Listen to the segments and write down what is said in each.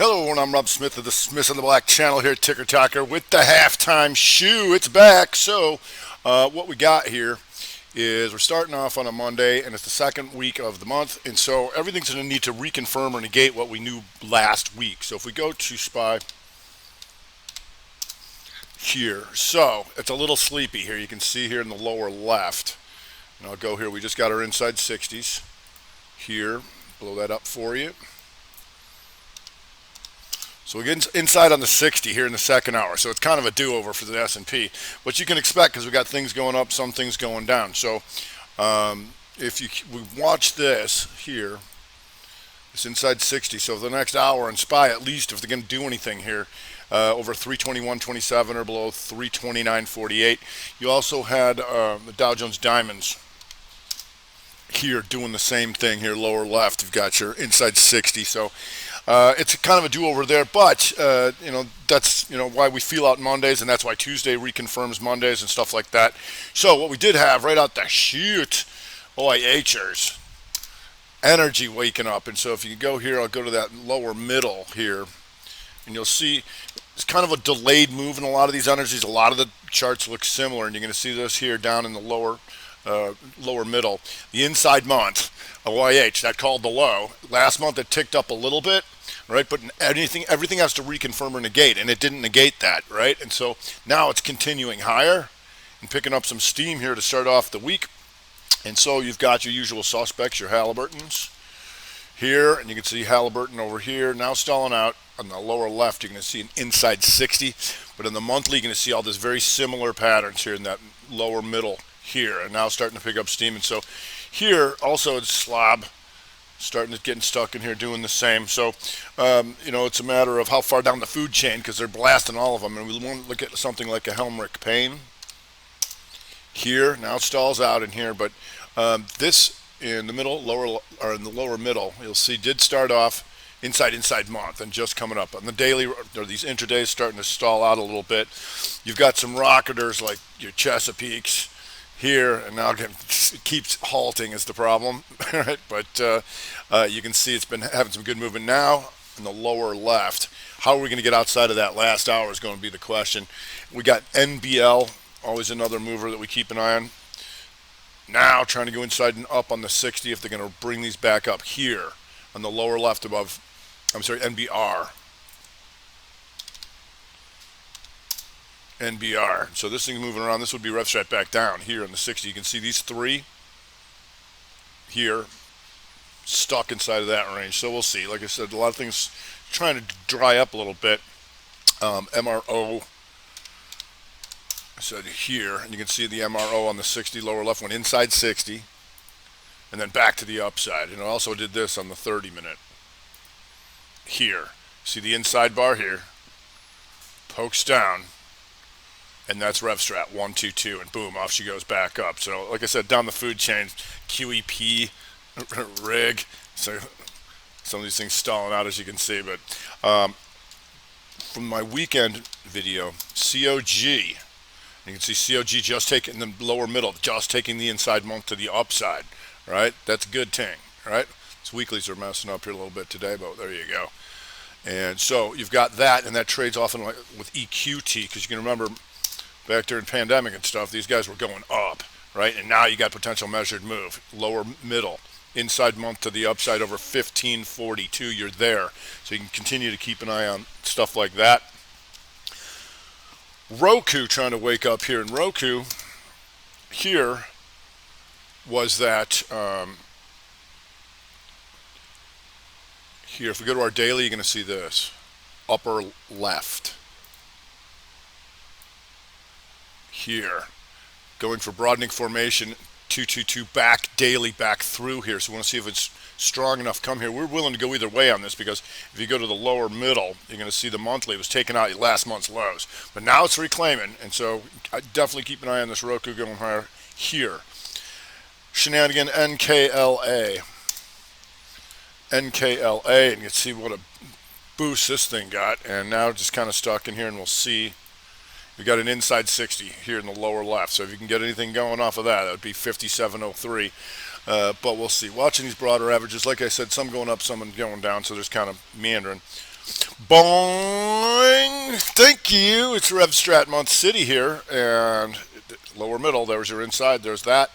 Hello, everyone. I'm Rob Smith of the Smith on the Black channel here at Ticker Talker with the halftime shoe. It's back. What we got here is we're starting off on a Monday, and it's the second week of the month, and so everything's going to need to reconfirm or negate what we knew last week. So if we go to SPY here, so it's a little sleepy here. You can see here in the lower left, and I'll go here. We just got our inside 60s here. Blow that up for you. So we get inside on the 60 here in the second hour. So it's kind of a do-over for the S&P, which you can expect because we got things going up, some things going down. So we watch this here, it's inside 60. So the next hour in SPY, at least if they're going to do anything here, over 321.27 or below 329.48. You also had the Dow Jones Diamonds here doing the same thing here, lower left. You've got your inside 60. So it's kind of a do-over there, but that's why we feel out Mondays, and that's why Tuesday reconfirms Mondays and stuff like that. So what we did have right out the chute, OIHers, energy waking up, and so if you go here, I'll go to that lower middle here, and you'll see it's kind of a delayed move in a lot of these energies. A lot of the charts look similar, and you're going to see this here down in the lower middle. The inside month, OIH, that called the low. Last month it ticked up a little bit, right? But everything has to reconfirm or negate, and it didn't negate that, right? And so now it's continuing higher and picking up some steam here to start off the week. And so you've got your usual suspects, your Halliburtons here, and you can see Halliburton over here now stalling out. On the lower left, you're going to see an inside 60, but in the monthly, you're going to see all this very similar patterns here in that lower middle here, and now starting to pick up steam. And so here also it's slab starting to get stuck in here doing the same. So it's a matter of how far down the food chain, because they're blasting all of them, and we want to look at something like a Helmerich Payne here. Now it stalls out in here, but this in the middle, in the lower middle, you'll see did start off inside month and just coming up on the daily, or these intradays starting to stall out a little bit. You've got some rocketers like your Chesapeakes here, and now again it keeps halting is the problem. Right? But you can see it's been having some good movement now in the lower left. How are we going to get outside of that last hour is going to be the question. We got NBL, always another mover that we keep an eye on. Now trying to go inside and up on the 60 if they're going to bring these back up here on the lower left above, NBR. So this thing's moving around. This would be RevStrat back down here in the 60. You can see these three here stuck inside of that range. So we'll see. Like I said, a lot of things trying to dry up a little bit. MRO, I said here, and you can see the MRO on the 60 lower left went inside 60 and then back to the upside. And it also did this on the 30-minute here. See the inside bar here, pokes down, and that's RevStrat 122, and boom, off she goes back up. So like I said, down the food chain, QEP, rig, so some of these things stalling out as you can see. But from my weekend video, COG, you can see COG just taking the lower middle, just taking the inside month to the upside, right? That's a good thing, right? These weeklies are messing up here a little bit today, but there you go. And so you've got that, and that trades often with EQT, because you can remember back during pandemic and stuff, these guys were going up, right? And now you got potential measured move, lower middle, inside month to the upside over 1542. You're there, so you can continue to keep an eye on stuff like that. Roku trying to wake up here, and Roku here was that here, if we go to our daily, you're going to see this upper left here, going for broadening formation, 222 back, daily back through here. So we want to see if it's strong enough come here. We're willing to go either way on this, because if you go to the lower middle, you're going to see the monthly was taking out last month's lows, but now it's reclaiming. And so I definitely keep an eye on this Roku going higher here. Shenanigan NKLA, and you can see what a boost this thing got, and now just kind of stuck in here, and we'll see. We got an inside 60 here in the lower left, so if you can get anything going off of that, that would be 57.03. But we'll see. Watching these broader averages, like I said, some going up, some going down, so there's kind of meandering. Boing! Thank you. It's Rev Strat Month City here, and lower middle. There's your inside. There's that.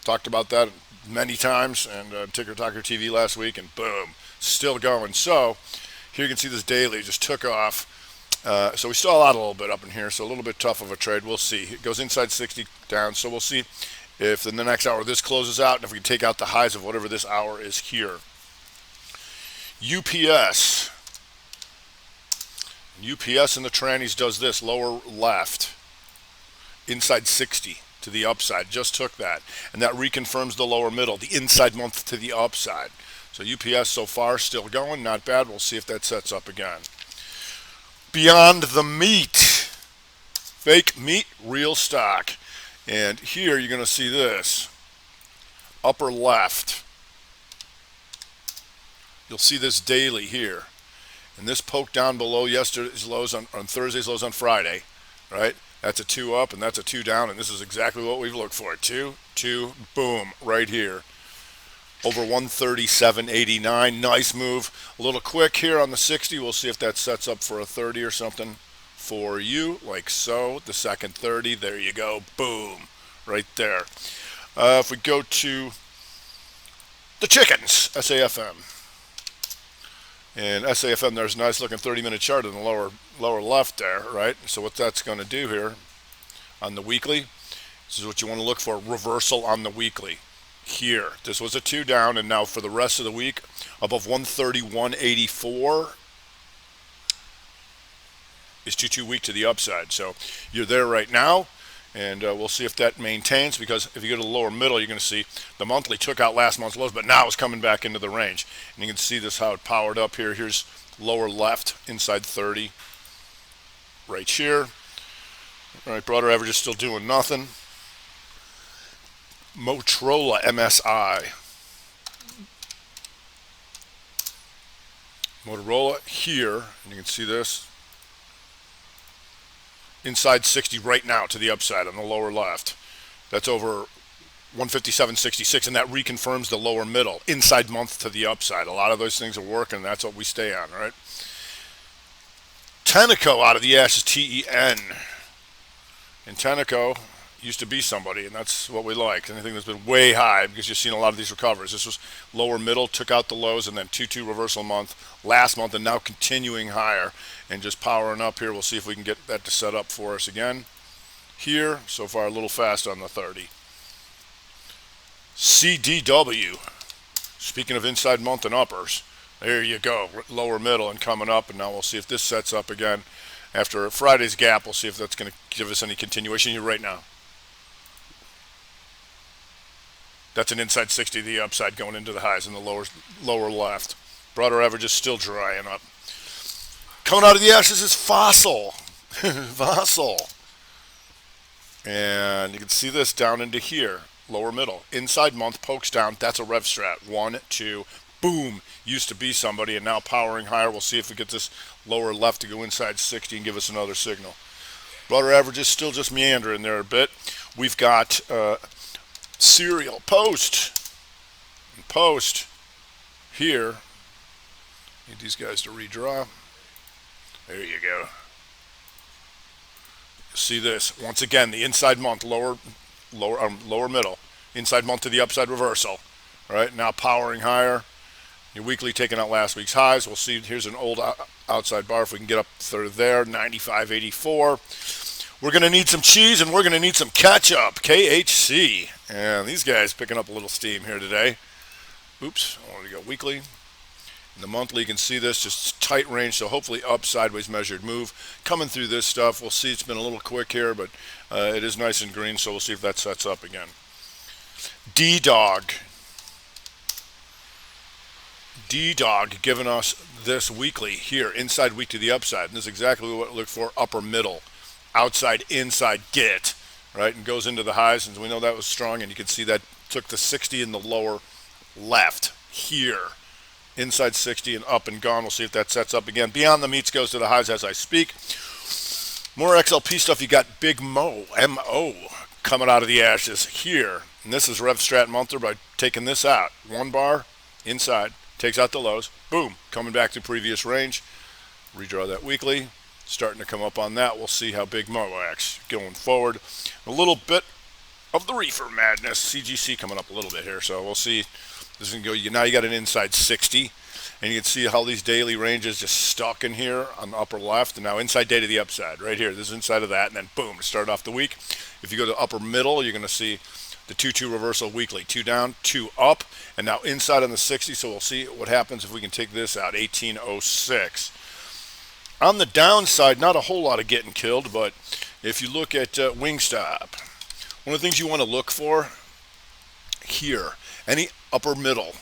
Talked about that many times, and Ticker Talker TV last week, and boom, still going. So here you can see this daily just took off. So we stall out a little bit up in here, so a little bit tough of a trade. We'll see. It goes inside 60 down, so we'll see if in the next hour this closes out, and if we can take out the highs of whatever this hour is here. UPS. UPS in the trannies does this, lower left, inside 60 to the upside. Just took that. And that reconfirms the lower middle, the inside month to the upside. So UPS so far still going, not bad. We'll see if that sets up again. Beyond the meat. Fake meat, real stock. And here you're going to see this. Upper left. You'll see this daily here. And this poke down below yesterday's lows on Thursday's lows on Friday, right? That's a 2 up and that's a 2 down, and this is exactly what we've looked for. 2, 2, boom, right here. Over 137.89, nice move. A little quick here on the 60. We'll see if that sets up for a 30 or something for you, like so. The second 30, there you go, boom, right there. If we go to the chickens, SAFM. And SAFM, there's a nice looking 30-minute chart in the lower left there, right? So what that's going to do here on the weekly, this is what you want to look for, reversal on the weekly. Here, this was a 2 down, and now for the rest of the week, above 131.84 is 2 weak to the upside. So you're there right now. And we'll see if that maintains, because if you go to the lower middle, you're going to see the monthly took out last month's lows, but now it's coming back into the range. And you can see this, how it powered up here. Here's lower left, inside 30, right here. All right, broader average is still doing nothing. Motorola MSI. Motorola here, and you can see this. Inside 60 right now to the upside on the lower left. That's over 157.66, and that reconfirms the lower middle, inside month to the upside. A lot of those things are working. That's what we stay on, right? Tenneco out of the ashes, TEN. And Tenneco used to be somebody, and that's what we like. Anything that's been way high, because you've seen a lot of these recovers. This was lower middle, took out the lows, and then 2-2 reversal month last month, and now continuing higher and just powering up here. We'll see if we can get that to set up for us again. Here, so far a little fast on the 30. CDW. Speaking of inside month and uppers, there you go, lower middle and coming up, and now we'll see if this sets up again. After Friday's gap, we'll see if that's going to give us any continuation here right now. That's an inside 60 to the upside going into the highs in the lower left. Broader average is still drying up. Coming out of the ashes is Fossil. Fossil. And you can see this down into here. Lower middle. Inside month pokes down. That's a rev strat. 1, 2, boom. Used to be somebody and now powering higher. We'll see if we get this lower left to go inside 60 and give us another signal. Broader average is still just meandering there a bit. We've got serial post. And post here. Need these guys to redraw. There you go. See this once again, the inside month, lower middle, inside month to the upside reversal. All right, now powering higher. Your weekly taking out last week's highs. We'll see. Here's an old outside bar if we can get up through there. 95.84. We're going to need some cheese and we're going to need some ketchup. KHC. And these guys picking up a little steam here today. Oops, I wanted to go weekly. In the monthly, you can see this, just tight range, so hopefully up, sideways measured move. Coming through this stuff, we'll see it's been a little quick here, but it is nice and green, so we'll see if that sets up again. D-Dog. D-Dog giving us this weekly here, inside week to the upside. And this is exactly what we look for, upper middle, outside, inside, get, right? And goes into the highs, and we know that was strong, and you can see that took the 60 in the lower left here. Inside 60 and up and gone. We'll see if that sets up again. Beyond the meats goes to the highs as I speak. More XLP stuff. You got Big Mo, M-O, coming out of the ashes here. And this is Rev Strat Monster by taking this out. 1 bar inside. Takes out the lows. Boom. Coming back to previous range. Redraw that weekly. Starting to come up on that. We'll see how big Mo acts going forward. A little bit of the reefer madness. CGC coming up a little bit here, so we'll see. This is going to go. Now you got an inside 60. And you can see how these daily ranges just stuck in here on the upper left. And now inside day to the upside right here. This is inside of that. And then boom, to start off the week. If you go to upper middle, you're going to see the 2-2 reversal weekly. 2 down, 2 up. And now inside on the 60. So we'll see what happens if we can take this out. 1806. On the downside, not a whole lot of getting killed. But if you look at Wingstop, one of the things you want to look for here, any upper middle,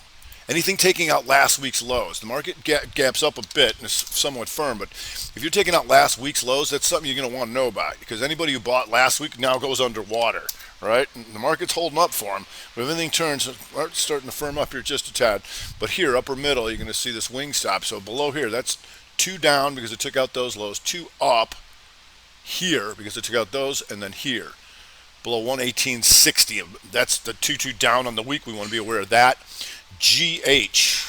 anything taking out last week's lows. The market gaps up a bit and is somewhat firm, but if you're taking out last week's lows, that's something you're going to want to know about, because anybody who bought last week now goes underwater, right? And the market's holding up for them. But if anything turns, it's starting to firm up here just a tad. But here, upper middle, you're going to see this wing stop. So below here, that's 2 down because it took out those lows, 2 up here because it took out those, and then here. Below 118.60. That's the 2-2 down on the week. We want to be aware of that. GH.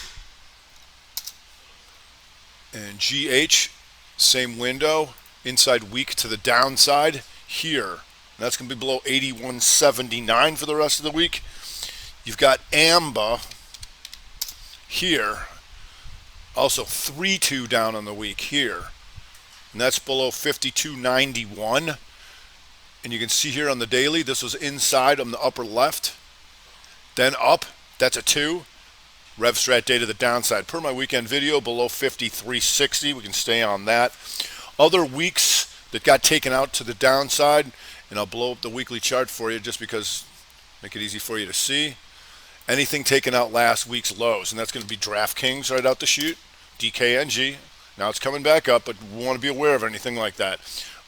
And GH, same window, inside week to the downside here. And that's going to be below 81.79 for the rest of the week. You've got AMBA here, also 3-2 down on the week here. And that's below 52.91. And you can see here on the daily, this was inside on the upper left. Then up, that's a 2. RevStrat day to the downside. Per my weekend video, below 53.60. We can stay on that. Other weeks that got taken out to the downside, and I'll blow up the weekly chart for you just because make it easy for you to see. Anything taken out last week's lows, and that's going to be DraftKings right out the chute, DKNG. Now it's coming back up, but we want to be aware of anything like that.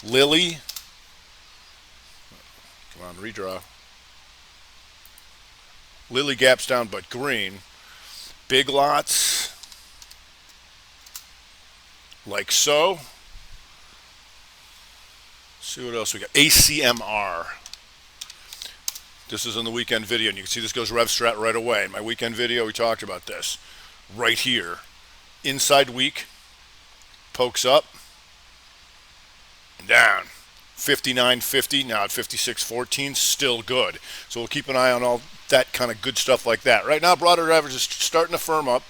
Lilly. Come on, redraw. Lilly gaps down, but green. Big lots, like so. Let's see what else we got. ACMR. This is in the weekend video, and you can see this goes RevStrat right away. In my weekend video, we talked about this. Right here. Inside week. Pokes up. And down. 59.50, now at 56.14, still good. So we'll keep an eye on all that kind of good stuff like that. Right now, broader average is starting to firm up.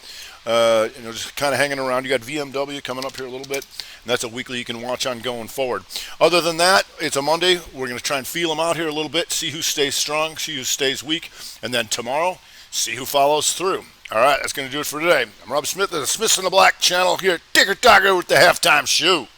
Just kind of hanging around. You got VMW coming up here a little bit, and that's a weekly you can watch on going forward. Other than that, it's a Monday. We're going to try and feel them out here a little bit, see who stays strong, see who stays weak, and then tomorrow, see who follows through. All right, that's going to do it for today. I'm Rob Smith of the Smiths in the Black channel here at Ticker Talker with the Halftime Show.